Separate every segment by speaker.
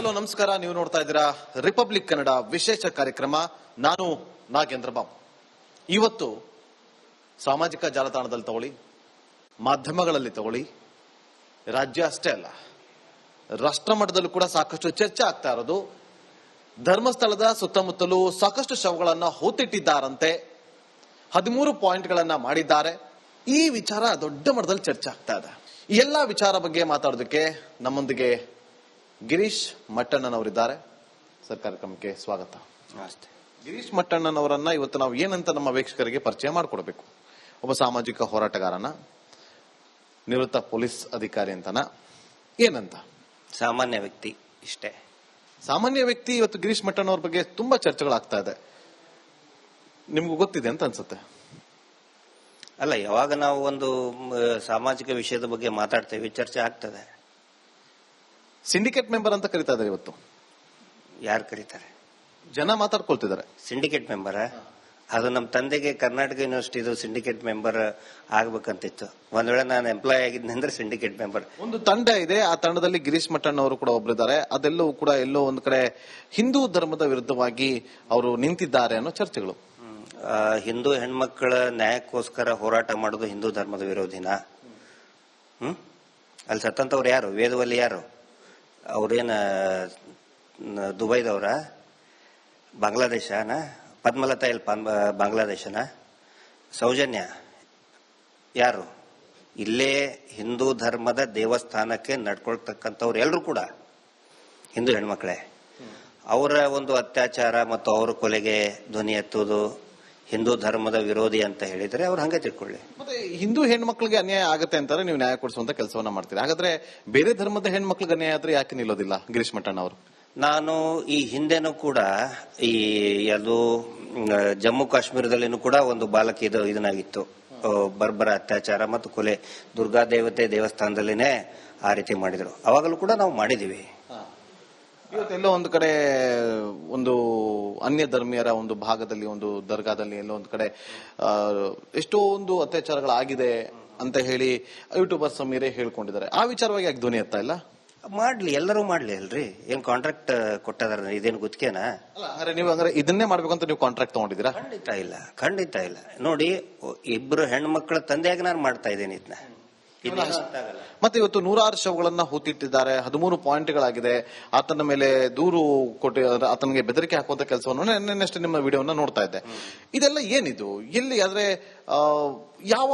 Speaker 1: Hello ನಮಸ್ಕಾರ. ನೀವು ನೋಡ್ತಾ ಇದ್ದೀರಾ ರಿಪಬ್ಲಿಕ್ ಕನ್ನಡ ವಿಶೇಷ ಕಾರ್ಯಕ್ರಮ. ನಾನು ನಾಗೇಂದ್ರ ಬಾಬು. ಇವತ್ತು ಸಾಮಾಜಿಕ ಜಾಲತಾಣದಲ್ಲಿ ತಗೊಳ್ಳಿ, ಮಾಧ್ಯಮಗಳಲ್ಲಿ ತಗೊಳ್ಳಿ, ರಾಜ್ಯ ಅಷ್ಟೇ ಅಲ್ಲ ರಾಷ್ಟ್ರ ಮಟ್ಟದಲ್ಲೂ ಕೂಡ ಸಾಕಷ್ಟು ಚರ್ಚೆ ಆಗ್ತಾ ಇರೋದು ಧರ್ಮಸ್ಥಳದ ಸುತ್ತಮುತ್ತಲೂ ಸಾಕಷ್ಟು ಶವಗಳನ್ನ ಹೂತಿಟ್ಟಿದ್ದಾರಂತೆ, 13 ಪಾಯಿಂಟ್ಗಳನ್ನ ಮಾಡಿದ್ದಾರೆ. ಈ ವಿಚಾರ ದೊಡ್ಡ ಮಟ್ಟದಲ್ಲಿ ಚರ್ಚೆ ಆಗ್ತಾ ಇದೆ. ಈ ಎಲ್ಲ ವಿಚಾರ ಬಗ್ಗೆ ಮಾತಾಡೋದಕ್ಕೆ ನಮ್ಮೊಂದಿಗೆ ಗಿರೀಶ್ ಮಟ್ಟಣ್ಣನವರಿದ್ದಾರೆ. ಸರ್, ಕಾರ್ಯಕ್ರಮಕ್ಕೆ ಸ್ವಾಗತ.
Speaker 2: ನಮಸ್ತೆ.
Speaker 1: ಗಿರೀಶ್ ಮಟ್ಟಣ್ಣನವರನ್ನ ಇವತ್ತು ನಾವು ಏನಂತ ನಮ್ಮ ವೀಕ್ಷಕರಿಗೆ ಪರಿಚಯ ಮಾಡಿಕೊಡ್ಬೇಕು? ಒಬ್ಬ ಸಾಮಾಜಿಕ ಹೋರಾಟಗಾರನ, ನಿವೃತ್ತ ಪೊಲೀಸ್ ಅಧಿಕಾರಿ ಅಂತನ, ಏನಂತ?
Speaker 2: ಸಾಮಾನ್ಯ ವ್ಯಕ್ತಿ, ಇಷ್ಟೇ.
Speaker 1: ಸಾಮಾನ್ಯ ವ್ಯಕ್ತಿ. ಇವತ್ತು ಗಿರೀಶ್ ಮಟ್ಟಣ್ಣವ್ರ ಬಗ್ಗೆ ತುಂಬಾ ಚರ್ಚೆಗಳಾಗ್ತಾ ಇದೆ, ನಿಮ್ಗೂ ಗೊತ್ತಿದೆ ಅಂತ ಅನ್ಸುತ್ತೆ.
Speaker 2: ಅಲ್ಲ, ಯಾವಾಗ ನಾವು ಒಂದು ಸಾಮಾಜಿಕ ವಿಷಯದ ಬಗ್ಗೆ ಮಾತಾಡ್ತೇವೆ ಚರ್ಚೆ ಆಗ್ತದೆ.
Speaker 1: ಸಿಂಡಿಕೇಟ್ ಮೆಂಬರ್ ಅಂತ ಕರೀತಾ ಇದ್ದಾರೆ ಇವತ್ತು.
Speaker 2: ಯಾರು ಕರೀತಾರೆ?
Speaker 1: ಜನ ಮಾತಾಡ್ಕೊಳ್ತಿದ್ದಾರೆ.
Speaker 2: ಸಿಂಡಿಕೇಟ್ ಮೆಂಬರ್ ಅದು ನಮ್ಮ ತಂದೆಗೆ ಕರ್ನಾಟಕ ಯೂನಿವರ್ಸಿಟಿದು ಸಿಂಡಿಕೇಟ್ ಮೆಂಬರ್ ಆಗ್ಬೇಕಂತಿತ್ತು. ಒಂದ್ ವೇಳೆ ನಾನು ಎಂಪ್ಲಾಯ್ ಆಗಿದ್ದಂದ್ರೆ ಸಿಂಡಿಕೇಟ್ ಮೆಂಬರ್.
Speaker 1: ಒಂದು ತಂಡ ಇದೆ, ಆ ತಂಡದಲ್ಲಿ ಗಿರೀಶ್ ಮಟ್ಟಣ್ಣವರು ಕೂಡ ಒಬ್ಬರಿದ್ದಾರೆ. ಅದೆಲ್ಲವೂ ಕೂಡ ಎಲ್ಲೋ ಒಂದು ಕಡೆ ಹಿಂದೂ ಧರ್ಮದ ವಿರುದ್ಧವಾಗಿ ಅವರು ನಿಂತಿದ್ದಾರೆ ಅನ್ನೋ ಚರ್ಚೆಗಳು.
Speaker 2: ಹಿಂದೂ ಹೆಣ್ಮಕ್ಳ ನ್ಯಾಯಕ್ಕೋಸ್ಕರ ಹೋರಾಟ ಮಾಡೋದು ಹಿಂದೂ ಧರ್ಮದ ವಿರೋಧಿನ? ಅಲ್ಲಿ ಸತ್ತಂತವ್ರು ಯಾರು? ವೇದವಲ್ಲಿ ಯಾರು? ಅವ್ರೇನ ದುಬೈದವ್ರ? ಬಾಂಗ್ಲಾದೇಶನ? ಪದ್ಮಲತಾ ಎಲ್ ಬಾಂಗ್ಲಾದೇಶನ? ಸೌಜನ್ಯ ಯಾರು? ಇಲ್ಲೇ ಹಿಂದೂ ಧರ್ಮದ ದೇವಸ್ಥಾನಕ್ಕೆ ನಡ್ಕೊಳ್ತಕ್ಕಂಥವ್ರು ಎಲ್ಲರೂ ಕೂಡ ಹಿಂದೂ ಹೆಣ್ಮಕ್ಳೇ. ಅವರ ಒಂದು ಅತ್ಯಾಚಾರ ಮತ್ತು ಅವರ ಕೊಲೆಗೆ ಧ್ವನಿ ಎತ್ತುವುದು ಹಿಂದೂ ಧರ್ಮದ ವಿರೋಧಿ ಅಂತ ಹೇಳಿದ್ರೆ ಅವ್ರು ಹಂಗೆ ತಿಳ್ಕೊಳ್ಳಿ.
Speaker 1: ಮತ್ತೆ ಹಿಂದೂ ಹೆಣ್ಮಕ್ಳಿಗೆ ಅನ್ಯಾಯ ಆಗುತ್ತೆ ಅಂತಾರೆ, ನೀವು ನ್ಯಾಯ ಕೊಡಿಸುವಂತ ಕೆಲಸವನ್ನ ಮಾಡ್ತೀರಿ. ಹಾಗಾದ್ರೆ ಬೇರೆ ಧರ್ಮದ ಹೆಣ್ಮಕ್ಳಿಗೆ ಅನ್ಯಾಯ ಆದ್ರೆ ಯಾಕೆ ನಿಲ್ಲೋದಿಲ್ಲ ಗಿರೀಶ್ ಮಟ್ಟಣ್ಣ ಅವರು?
Speaker 2: ನಾನು ಈ ಹಿಂದೆನೂ ಕೂಡ ಈ ಅದು ಜಮ್ಮು ಕಾಶ್ಮೀರದಲ್ಲಿನೂ ಕೂಡ ಒಂದು ಬಾಲಕಿ ಇದನ್ನಾಗಿತ್ತು, ಬರ್ಬರ ಅತ್ಯಾಚಾರ ಮತ್ತು ಕೊಲೆ. ದುರ್ಗಾ ದೇವತೆ ದೇವಸ್ಥಾನದಲ್ಲಿನೇ ಆ ರೀತಿ ಮಾಡಿದ್ರು. ಅವಾಗಲೂ ಕೂಡ ನಾವು ಮಾಡಿದೀವಿ.
Speaker 1: ಇವತ್ತೆಲ್ಲೋ ಒಂದು ಕಡೆ ಒಂದು ಅನ್ಯ ಧರ್ಮೀಯರ ಒಂದು ಭಾಗದಲ್ಲಿ, ಒಂದು ದರ್ಗಾದಲ್ಲಿ ಎಲ್ಲೋ ಒಂದು ಕಡೆ ಎಷ್ಟೋ ಒಂದು ಅತ್ಯಾಚಾರಗಳಾಗಿದೆ ಅಂತ ಹೇಳಿ ಯೂಟ್ಯೂಬರ್ಸ್ ಮೀರೇ ಹೇಳ್ಕೊಂಡಿದ್ದಾರೆ. ಆ ವಿಚಾರವಾಗಿ ಯಾಕೆ ಧ್ವನಿ ಎತ್ತಾ ಇಲ್ಲ?
Speaker 2: ಮಾಡ್ಲಿ, ಎಲ್ಲರೂ ಮಾಡ್ಲಿ ಅಲ್ರಿ. ಏನ್ ಕಾಂಟ್ರಾಕ್ಟ್ ಕೊಟ್ಟದಾರ? ಇದೇನು ಗುತ್ತಿಗೆನಾ?
Speaker 1: ನೀವು ಇದನ್ನೇ ಮಾಡ್ಬೇಕು ಅಂತ ನೀವು ಕಾಂಟ್ರಾಕ್ಟ್ ತಗೊಂಡಿದ್ದೀರಾ?
Speaker 2: ಖಂಡಿತ ಇಲ್ಲ. ನೋಡಿ, ಇಬ್ರು ಹೆಣ್ಮಕ್ಳ ತಂದೆಯಾಗಿ ನಾನು ಮಾಡ್ತಾ ಇದ್ದೇನೆ ಇದನ್ನ.
Speaker 1: ಮತ್ತೆ ಇವತ್ತು 106 ಶವಗಳನ್ನ ಹೂತಿಟ್ಟಿದ್ದಾರೆ, 13 ಪಾಯಿಂಟ್ಗಳಾಗಿದೆ. ಆತನ ಮೇಲೆ ದೂರು ಕೊಟ್ಟು ಆತನಿಗೆ ಬೆದರಿಕೆ ಹಾಕುವಂತ ಕೆಲಸವನ್ನು ನೆನ್ನೆಷ್ಟೇ ನಿಮ್ಮ ವಿಡಿಯೋನ ನೋಡ್ತಾ ಇದ್ದೆ. ಇದೆಲ್ಲ ಏನಿದು? ಎಲ್ಲಿ ಆದ್ರೆ ಯಾವ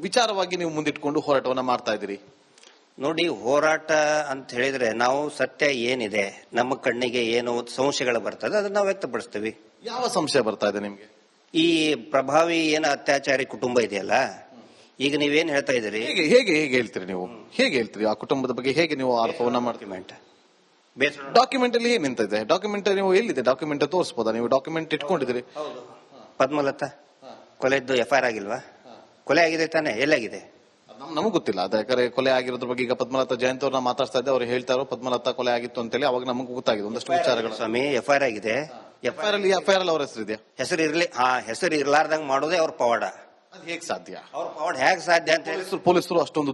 Speaker 1: ವಿಚಾರವಾಗಿ ನೀವು ಮುಂದಿಟ್ಕೊಂಡು ಹೋರಾಟವನ್ನ ಮಾಡ್ತಾ ಇದ್ದೀರಿ?
Speaker 2: ನೋಡಿ, ಹೋರಾಟ ಅಂತ ಹೇಳಿದ್ರೆ ನಾವು ಸತ್ಯ ಏನಿದೆ, ನಮ್ಮ ಕಣ್ಣಿಗೆ ಏನು ಸಂಶಯಗಳು ಬರ್ತದೆ ಅದನ್ನ ನಾವು ವ್ಯಕ್ತಪಡಿಸ್ತೀವಿ.
Speaker 1: ಯಾವ ಸಂಶಯ ಬರ್ತಾ ಇದೆ ನಿಮ್ಗೆ?
Speaker 2: ಈ ಪ್ರಭಾವಿ ಏನು ಅತ್ಯಾಚಾರಿ ಕುಟುಂಬ ಇದೆಯಲ್ಲ, ಈಗ ನೀವೇನ್ ಹೇಳ್ತಾ ಇದ್ದೀರಿ?
Speaker 1: ಹೇಗೆ ಹೇಳ್ತೀರಿ ನೀವು? ಹೇಗೆ ಹೇಳ್ತೀರಿ ಆ ಕುಟುಂಬದ ಬಗ್ಗೆ? ಹೇಗೆ ನೀವು ಆರೋಪವನ್ನ ಮಾಡ್ತೀವಿ? ಡಾಕ್ಯುಮೆಂಟ್ ಅಲ್ಲಿ ಏನ್ ನಿಂತಿದೆ? ಡಾಕ್ಯುಮೆಂಟ್ ನೀವು ಎಲ್ಲಿದೆ? ಡಾಕ್ಯುಮೆಂಟ್ ತೋರಿಸಬಹುದಾ? ನೀವು ಡಾಕ್ಯುಮೆಂಟ್ ಇಟ್ಕೊಂಡಿದ್ದೀರಿ?
Speaker 2: ಪದ್ಮಲತಾ ಕೊಲೆದ್ದು FIR ಆಗಿಲ್ವಾ? ಕೊಲೆ ಆಗಿದೆ ತಾನೆ? ಎಲ್ಲಾಗಿದೆ?
Speaker 1: ನಮಗ್ ಗೊತ್ತಿಲ್ಲ. ಅದ ಯಾಕಂದ್ರೆ ಕೊಲೆ ಆಗಿರೋದ್ರ ಬಗ್ಗೆ ಈಗ ಪದ್ಮಲತಾ ಜಯಂತ್ ಅವ್ರನ್ನ ಮಾತಾಡ್ತಾ ಇದ್ದೆ, ಅವ್ರು ಹೇಳ್ತಾರೋ ಪದ್ಮಲತಾ ಕೊಲೆ ಆಗಿತ್ತು ಅಂತೇಳಿ. ಅವಾಗ ನಮಗೂ ಗೊತ್ತಾಗಿದೆ ಒಂದಷ್ಟು ವಿಚಾರಗಳು.
Speaker 2: ಸ್ವಾಮಿ, FIR ಆಗಿದೆ.
Speaker 1: FIR ಅಲ್ಲಿ ಅವ್ರ ಹೆಸರು ಇದೆಯಾ?
Speaker 2: ಹೆಸರು ಇರ್ಲಿ. ಹೆಸರು ಇರ್ಲಾರ್ದಂಗ್ ಮಾಡೋದೇ ಅವ್ರ ಪವಾಡ.
Speaker 1: ಅದು ಹೇಗ್ ಸಾಧ್ಯ?
Speaker 2: ಅವ್ರ ಪವಾಡ ಹೇಗ್ ಸಾಧ್ಯ ಅಂತ ಹೇಳಿ
Speaker 1: ಪೊಲೀಸರು ಅಷ್ಟೊಂದು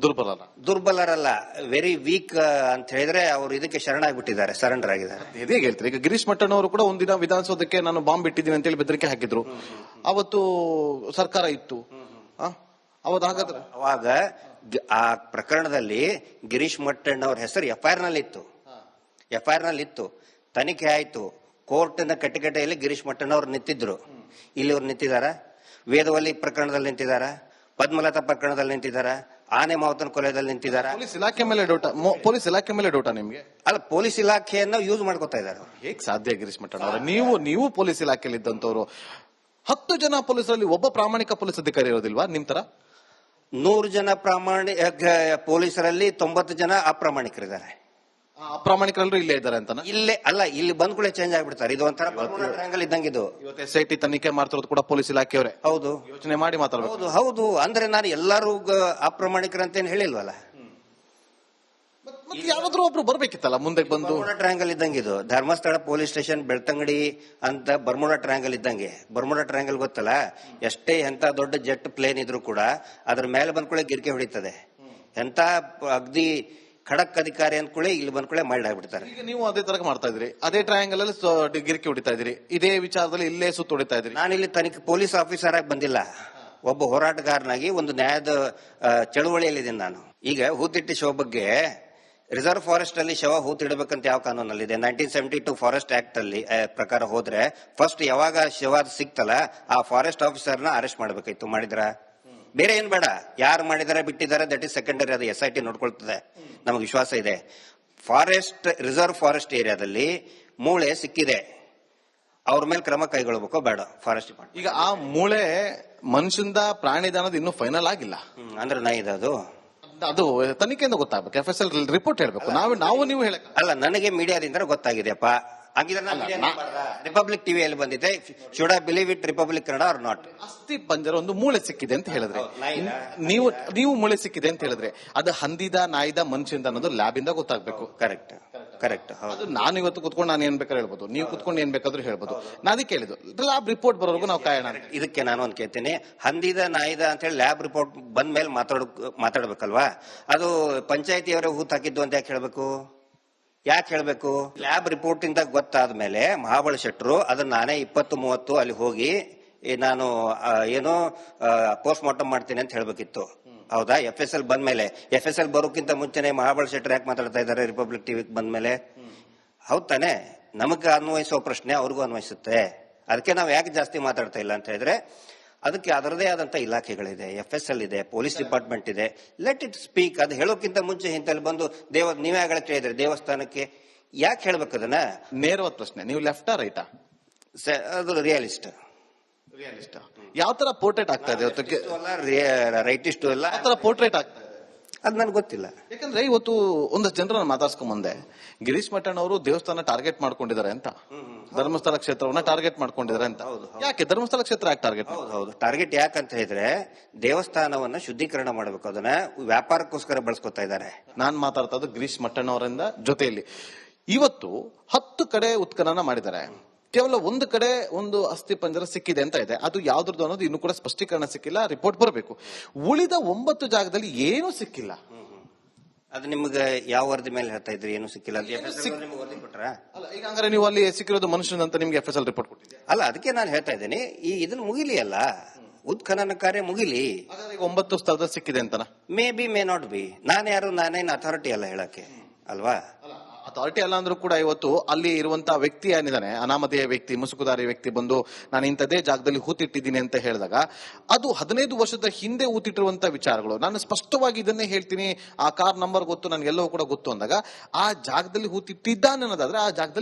Speaker 2: ದುರ್ಬಲರಲ್ಲ, ವೆರಿ ವೀಕ್ ಅಂತ ಹೇಳಿದ್ರೆ ಅವ್ರು ಇದಕ್ಕೆ ಶರಣಾಗ್ಬಿಟ್ಟಿದ್ದಾರೆ, ಸರೆಂಡರ್ ಆಗಿದ್ದಾರೆ.
Speaker 1: ಹೇಗೆ ಹೇಳ್ತೀರಿ? ಈಗ ಗಿರೀಶ್ ಮಟ್ಟಣ್ಣವರು ಕೂಡ ಒಂದಿನ ವಿಧಾನಸೌಧಕ್ಕೆ ನಾನು ಬಾಂಬ್ ಬಿಟ್ಟಿದ್ದೀನಿ ಅಂತೇಳಿ ಬೆದರಿಕೆ ಹಾಕಿದ್ರು. ಅವತ್ತು ಸರ್ಕಾರ ಇತ್ತು. ಹಾಗಾದ್ರೆ
Speaker 2: ಅವಾಗ ಆ ಪ್ರಕರಣದಲ್ಲಿ ಗಿರೀಶ್ ಮಟ್ಟಣ್ಣವ್ರ ಹೆಸರು FIR ನಲ್ಲಿ ಇತ್ತು. ತನಿಖೆ ಆಯ್ತು. ಕೋರ್ಟಿನ ಕಟ್ಟಿಕಟ್ಟೆಯಲ್ಲಿ ಗಿರೀಶ್ ಮಟ್ಟಣ್ಣವ್ರು ನಿಂತಿದ್ರು. ಇಲ್ಲಿ ಅವ್ರು ನಿಂತಿದಾರ? ವೇದವಲ್ಲಿ ಪ್ರಕರಣದಲ್ಲಿ ನಿಂತಿದಾರ? ಪದ್ಮಲತಾ ಪ್ರಕರಣದಲ್ಲಿ ನಿಂತಿದಾರ? ಆನೆ ಮಾವತನ ಕೊಲೆಯಲ್ಲಿ ನಿಂತಿದಾರ?
Speaker 1: ಪೊಲೀಸ್ ಇಲಾಖೆ ಮೇಲೆ ಡೌಟಾ ನಿಮ್ಗೆ?
Speaker 2: ಅಲ್ಲ, ಪೊಲೀಸ್ ಇಲಾಖೆಯನ್ನ ಯೂಸ್ ಮಾಡ್ಕೊತಾ ಇದಾರೆ.
Speaker 1: ಹೇಗ್ ಸಾಧ್ಯ ಗಿರೀಶ್ ಮಟ್ಟಣ್ಣವ್ರ? ನೀವು ಪೊಲೀಸ್ ಇಲಾಖೆಯಲ್ಲಿ ಇದ್ದಂತವ್ರು. 10 ಜನ ಪೊಲೀಸರಲ್ಲಿ ಒಬ್ಬ ಪ್ರಾಮಾಣಿಕ ಪೊಲೀಸ್ ಅಧಿಕಾರಿ ಇರೋದಿಲ್ವಾ ನಿಮ್ ತರ?
Speaker 2: 100 ಜನ ಪೊಲೀಸರಲ್ಲಿ 90 ಜನ ಅಪ್ರಾಮಾಣಿಕರಿದ್ದಾರೆ.
Speaker 1: ಅಪ್ರಾಮಾಣಿಕರೆಲ್ಲರೂ ಇಲ್ಲೇ ಇದ್ದಾರೆ ಅಂತ?
Speaker 2: ಇಲ್ಲೇ ಅಲ್ಲ, ಇಲ್ಲಿ ಬಂದ್ ಕೂಡ ಚೇಂಜ್ ಆಗ್ಬಿಡ್ತಾರೆ. ಇದು ಒಂಥರ ಟ್ರಯಾಂಗಲ್ ಇದ್ದಂಗಿದು.
Speaker 1: ಇವತ್ತು SIT ತನಿಖೆ ಮಾಡ್ತಿರೋದು ಕೂಡ ಪೊಲೀಸ್ ಇಲಾಖೆಯವರೇ.
Speaker 2: ಹೌದು,
Speaker 1: ಯೋಚನೆ ಮಾಡಿ ಮಾತಾಡಬೇಕು.
Speaker 2: ಹೌದು. ಅಂದ್ರೆ ನಾನು ಎಲ್ಲರೂ ಅಪ್ರಾಮಾಣಿಕರಂತೇನು ಹೇಳಿಲ್ವಲ್ಲ.
Speaker 1: ಯಾರಾದ್ರೂ ಒಬ್ರು ಬರ್ಬೇಕಿತ್ತಲ್ಲ ಮುಂದೆ ಬಂದು.
Speaker 2: ಟ್ರಯಾಂಗಲ್ ಇದ್ದಂಗಿದು. ಧರ್ಮಸ್ಥಳ ಪೊಲೀಸ್ ಸ್ಟೇಷನ್, ಬೆಳ್ತಂಗಡಿ ಅಂತ ಬರ್ಮುಡಾ ಟ್ರಯಾಂಗಲ್ ಇದ್ದಂಗೆ. ಬರ್ಮುಡಾ ಟ್ರಯಾಂಗಲ್ ಗೊತ್ತಲ್ಲ? ಎಷ್ಟೇ ಎಂತ ದೊಡ್ಡ ಜೆಟ್ ಪ್ಲೇನ್ ಇದ್ರು ಕೂಡ ಅದ್ರ ಮೇಲೆ ಬಂದ್ಕೊಳ್ಳೆ ಗಿರಿಕೆ ಹೊಡಿತದೆ. ಎಂತ ಅಗ್ದಿ ಖಡಕ್ ಅಧಿಕಾರಿ ಅಂದ್ಕೊಳ್ಳಿ ಇಲ್ಲಿ ಬಂದ್ಕೊಳ್ಳೆ ಮಾಡ್ಬಿಡ್ತಾರೆ.
Speaker 1: ಈಗ ನೀವು ಅದೇ ತರ ಮಾಡ್ತಾ ಇದ್ರಿ, ಅದೇ ಟ್ರಯಾಂಗಲ್ ಅಲ್ಲಿ ಗಿರಿಕಿ ಹೊಡಿತಾ ಇದ್ರಿ, ಇದೇ ವಿಚಾರದಲ್ಲಿ ಇಲ್ಲೇ ಸುತ್ತ ಹೊಡಿತಾ ಇದ್ರಿ.
Speaker 2: ನಾನಿಲ್ಲಿ ತನಿಖೆ ಪೊಲೀಸ್ ಆಫೀಸರ್ ಆಗಿ ಬಂದಿಲ್ಲ, ಒಬ್ಬ ಹೋರಾಟಗಾರನಾಗಿ ಒಂದು ನ್ಯಾಯದ ಚಳುವಳಿಯಲ್ಲಿದ್ದೀನಿ ನಾನು. ಈಗ ಹೂತಿಟ್ಟಿ ಶವ ಬಗ್ಗೆ ರಿಸರ್ವ್ ಫಾರೆಸ್ಟ್ ಅಲ್ಲಿ ಶವ ಹೂತಿಡಬೇಕಂತ ಯಾವ ಕಾನೂನಲ್ಲಿದೆ? 1972 ಫಾರೆಸ್ಟ್ ಆಕ್ಟ್ ಅಲ್ಲಿ ಪ್ರಕಾರ ಹೋದ್ರೆ ಫಸ್ಟ್ ಯಾವಾಗ ಶವ ಸಿಕ್ತಲ್ಲ ಆ ಫಾರೆಸ್ಟ್ ಆಫೀಸರ್ನ ಅರೆಸ್ಟ್ ಮಾಡ್ಬೇಕಾಯ್ತು. ಮಾಡಿದ್ರ? ಬೇರೆ ಏನ್ ಬೇಡ, ಯಾರು ಮಾಡಿದಾರೆ ಬಿಟ್ಟಿದ್ದಾರೆ ದಟ್ ಇಸ್ ಸೆಕೆಂಡರಿ, ಅದು SIT ನೋಡ್ಕೊಳ್ತದೆ. ನಮಗೆ ವಿಶ್ವಾಸ ಇದೆ. ಫಾರೆಸ್ಟ್ ರಿಸರ್ವ್ ಫಾರೆಸ್ಟ್ ಏರಿಯಾದಲ್ಲಿ ಮೂಳೆ ಸಿಕ್ಕಿದೆ, ಅವ್ರ ಮೇಲೆ ಕ್ರಮ ಕೈಗೊಳ್ಳಬೇಕು ಬೇಡ ಫಾರೆಸ್ಟ್ ಡಿಪಾರ್ಟ್ಮೆಂಟ್.
Speaker 1: ಈಗ ಆ ಮೂಳೆ ಮನುಷ್ಯಂದ ಪ್ರಾಣಿದಾನದ ಇನ್ನೂ ಫೈನಲ್ ಆಗಿಲ್ಲ
Speaker 2: ಅಂದ್ರೆ ನಾ ಇದು
Speaker 1: ಅದು ತನಿಖೆಯಿಂದ ಗೊತ್ತಾಗಬೇಕು. FSL ರಿಪೋರ್ಟ್ ಹೇಳ್ಬೇಕು. ನಾವು ನೀವು ಹೇಳಕ್
Speaker 2: ಅಲ್ಲ, ನನಗೆ ಮೀಡಿಯಾದಿಂದ ಗೊತ್ತಾಗಿದೆಯಪ್ಪ. ರಿಪಬ್ಲಿಕ್ ಟಿವಿಯಲ್ಲಿ ಬಂದಿದೆ. Should I believe it Republic Kannada or not?
Speaker 1: ಅಸ್ಥಿ ಪಂಜರ ಒಂದು ಮೂಳೆ ಸಿಕ್ಕಿದೆ ಅಂತ ಹೇಳಿದ್ರೆ, ನೀವು ಮೂಳೆ ಸಿಕ್ಕಿದೆ ಅಂತ ಹೇಳಿದ್ರೆ ಅದು ಹಂದಿದ ನಾಯಿದ ಮನುಷ್ಯಂದ ಅನ್ನೋದು ಲ್ಯಾಬ್ ಇಂದ ಗೊತ್ತಾಗಬೇಕು.
Speaker 2: Correct correct.
Speaker 1: ಅದು ನಾನು ಇವತ್ತು ಕುತ್ಕೊಂಡು ನಾನು ಏನ್ ಬೇಕಾದ್ರೂ ಹೇಳ್ಬೋದು, ನೀವು ಕುತ್ಕೊಂಡು ಏನ್ ಬೇಕಾದ್ರೂ ಹೇಳ್ಬೋದು. ನಾನು ಅದಕ್ಕೆ ಹೇಳಿದ್ದು ಲ್ಯಾಬ್ ರಿಪೋರ್ಟ್ ಬರೋವರೆಗೂ ನಾವು ಕಾಯೋಣ.
Speaker 2: ಇದಕ್ಕೆ ನಾನು ಒಂದು ಕೇಳ್ತೀನಿ, ಹಂದಿದ ನಾಯಿದ ಅಂತ ಹೇಳಿ ಲ್ಯಾಬ್ ರಿಪೋರ್ಟ್ ಬಂದ ಮೇಲೆ ಮಾತಾಡ್ಬೇಕಲ್ವಾ? ಅದು ಪಂಚಾಯತಿಯವರೇ ಹೂತ್ ಹಾಕಿದ್ದು ಅಂತ ಯಾಕೆ ಹೇಳ್ಬೇಕು? ಲ್ಯಾಬ್ ರಿಪೋರ್ಟ್ ಇಂದ ಗೊತ್ತಾದ ಮೇಲೆ ಮಹಾಬಳ ಶೆಟ್ಟರು ಅದನ್ನ ನಾನೇ 20-30 ಅಲ್ಲಿ ಹೋಗಿ ನಾನು ಏನೋ ಪೋಸ್ಟ್ ಮಾರ್ಟಮ್ ಮಾಡ್ತೀನಿ ಅಂತ ಹೇಳ್ಬೇಕಿತ್ತು. ಹೌದಾ? FSL ಬಂದ್ಮೇಲೆ, FSL ಬರೋಕ್ಕಿಂತ ಮುಂಚೆನೆ ಮಹಾಬಳ ಶೆಟ್ಟರ್ ಯಾಕೆ ಮಾತಾಡ್ತಾ ಇದ್ದಾರೆ ರಿಪಬ್ಲಿಕ್ ಟಿವಿಗೆ ಬಂದ್ಮೇಲೆ? ಹೌದ್ ತಾನೆ? ನಮಗೆ ಅನ್ವಯಿಸೋ ಪ್ರಶ್ನೆ ಅವ್ರಿಗೂ ಅನ್ವಯಿಸುತ್ತೆ. ಅದಕ್ಕೆ ನಾವು ಯಾಕೆ ಜಾಸ್ತಿ ಮಾತಾಡ್ತಾ ಇಲ್ಲ ಅಂತ ಹೇಳಿದ್ರೆ ಅದಕ್ಕೆ ಅದರದೇ ಆದಂತ ಇಲಾಖೆಗಳಿದೆ, FSL ಇದೆ, ಪೊಲೀಸ್ ಡಿಪಾರ್ಟ್ಮೆಂಟ್ ಇದೆ. Let it speak. ಅದು ಹೇಳೋಕ್ಕಿಂತ ಮುಂಚೆ ಇಂತಲ್ಲಿ ಬಂದು ನೀವೇ ಆಗಲೇ ಕೇಳಿದ್ರೆ ದೇವಸ್ಥಾನಕ್ಕೆ ಯಾಕೆ ಹೇಳ್ಬೇಕು ಅದನ್ನ?
Speaker 1: ನೇರವಾದ ಪ್ರಶ್ನೆ, ನೀವು ಲೆಫ್ಟಾ ರೈಟಾ?
Speaker 2: ಅದು ರಿಯಲಿಸ್ಟ್.
Speaker 1: ಯಾವ ತರ ಪೋರ್ಟ್ರೇಟ್ ಆಗ್ತಾ ಇದೆ
Speaker 2: ರೈಟಿಸ್ಟ್ ಅಲ್ಲ,
Speaker 1: ಯಾವ ತರ ಪೋರ್ಟ್ರೇಟ್ ಆಗ್ತಾ ಇದೆ
Speaker 2: ಅದು ನನ್ಗೆ ಗೊತ್ತಿಲ್ಲ.
Speaker 1: ಯಾಕಂದ್ರೆ ಇವತ್ತು ಒಂದಷ್ಟು ಜನರನ್ನ ಮಾತಾಡ್ಸ್ಕೊಂಡ್ ಬಂದೆ, ಗಿರೀಶ್ ಮಟ್ಟಣ್ಣ ಅವರು ದೇವಸ್ಥಾನ ಟಾರ್ಗೆಟ್ ಮಾಡ್ಕೊಂಡಿದ್ದಾರೆ ಅಂತ, ಧರ್ಮಸ್ಥಳ ಕ್ಷೇತ್ರವನ್ನ ಟಾರ್ಗೆಟ್ ಮಾಡ್ಕೊಂಡಿದ್ದಾರೆ ಅಂತ. ಯಾಕೆ ಧರ್ಮಸ್ಥಳ ಕ್ಷೇತ್ರ ಯಾಕೆ ಟಾರ್ಗೆಟ್?
Speaker 2: ಹೌದು, ಟಾರ್ಗೆಟ್ ಯಾಕಂತ ಹೇಳಿದ್ರೆ ದೇವಸ್ಥಾನವನ್ನ ಶುದ್ಧೀಕರಣ ಮಾಡಬೇಕು, ಅದನ್ನ ವ್ಯಾಪಾರಕ್ಕೋಸ್ಕರ ಬಳಸ್ಕೊತಾ ಇದ್ದಾರೆ.
Speaker 1: ನಾನ್ ಮಾತಾಡ್ತಾ ಇದ್ದು ಗಿರೀಶ್ ಮಟ್ಟಣ್ಣ ಅವರಿಂದ ಜೊತೆಯಲ್ಲಿ. ಇವತ್ತು 10 ಕಡೆ ಉತ್ಖನನ ಮಾಡಿದ್ದಾರೆ, ಕೇವಲ ಒಂದು ಕಡೆ ಒಂದು ಅಸ್ಥಿ ಪಂಜರ ಸಿಕ್ಕಿದೆ ಅಂತ ಇದೆ. ಅದು ಯಾವ್ದು ಅನ್ನೋದು ಇನ್ನೂ ಕೂಡ ಸ್ಪಷ್ಟೀಕರಣ ಸಿಕ್ಕಿಲ್ಲ, ರಿಪೋರ್ಟ್ ಬರಬೇಕು. ಉಳಿದ 9 ಜಾಗದಲ್ಲಿ ಏನೂ ಸಿಕ್ಕಿಲ್ಲ.
Speaker 2: ಅದು ನಿಮ್ಗೆ ಯಾವ ವರದಿ ಮೇಲೆ ಹೇಳ್ತಾ ಇದ್ರಿ ಏನು ಸಿಕ್ಕಿಲ್ಲ? ವರದಿ ಕೊಟ್ರ?
Speaker 1: ಅಲ್ಲ, ಈಗ ಹಂಗಾರೆ ನೀವು ಅಲ್ಲಿ ಸಿಕ್ಕಿರೋದು ಮನುಷ್ಯನಂತ ನಿಮ್ಗೆ FSL ರಿಪೋರ್ಟ್ ಕೊಟ್ಟಿದೆ
Speaker 2: ಅಲ್ಲ? ಅದಕ್ಕೆ ನಾನು ಹೇಳ್ತಾ ಇದ್ದೀನಿ, ಇದನ್ನ ಮುಗಿಲಿ ಅಲ್ಲ, ಉತ್ಖನನ ಕಾರ್ಯ ಮುಗಿಲಿ.
Speaker 1: ಈಗ 9 ಸ್ಥಳದಲ್ಲಿ ಸಿಕ್ಕಿದೆ ಅಂತನಾ?
Speaker 2: May be, may not be. ನಾನೇನು ಅಥಾರಿಟಿ ಅಲ್ಲ ಹೇಳಕ್ಕೆ, ಅಲ್ವಾ?
Speaker 1: ಅಥಾರಿಟಿ ಅಲ್ಲ ಅಂದ್ರೂ ಕೂಡ ಇವತ್ತು ಅಲ್ಲಿ ಇರುವಂತಹ ವ್ಯಕ್ತಿ ಏನಿದ್ದಾನೆ, ಅನಾಮಧೇಯ ವ್ಯಕ್ತಿ, ಮುಸುಕುದಾರಿ ವ್ಯಕ್ತಿ ಬಂದು ನಾನು ಇಂಥದೇ ಜಾಗದಲ್ಲಿ ಹೂತಿಟ್ಟಿದ್ದೀನಿ ಅಂತ ಹೇಳಿದಾಗ ಅದು 15 ವರ್ಷದ ಹಿಂದೆ ಹೂತಿಟ್ಟಿರುವಂತಹ ವಿಚಾರಗಳು. ನಾನು ಸ್ಪಷ್ಟವಾಗಿ ಇದನ್ನೇ ಹೇಳ್ತೀನಿ, ಆ ಕಾರ್ ನಂಬರ್ ಗೊತ್ತು, ನನ್ಗೆಲ್ಲವೂ ಕೂಡ ಗೊತ್ತು ಅಂದಾಗ ಆ ಜಾಗದಲ್ಲಿ ಹೂತಿಟ್ಟಿದ್ದಾನೆ ಅನ್ನೋದಾದ್ರೆ ಆ ಜಾಗದಲ್ಲಿ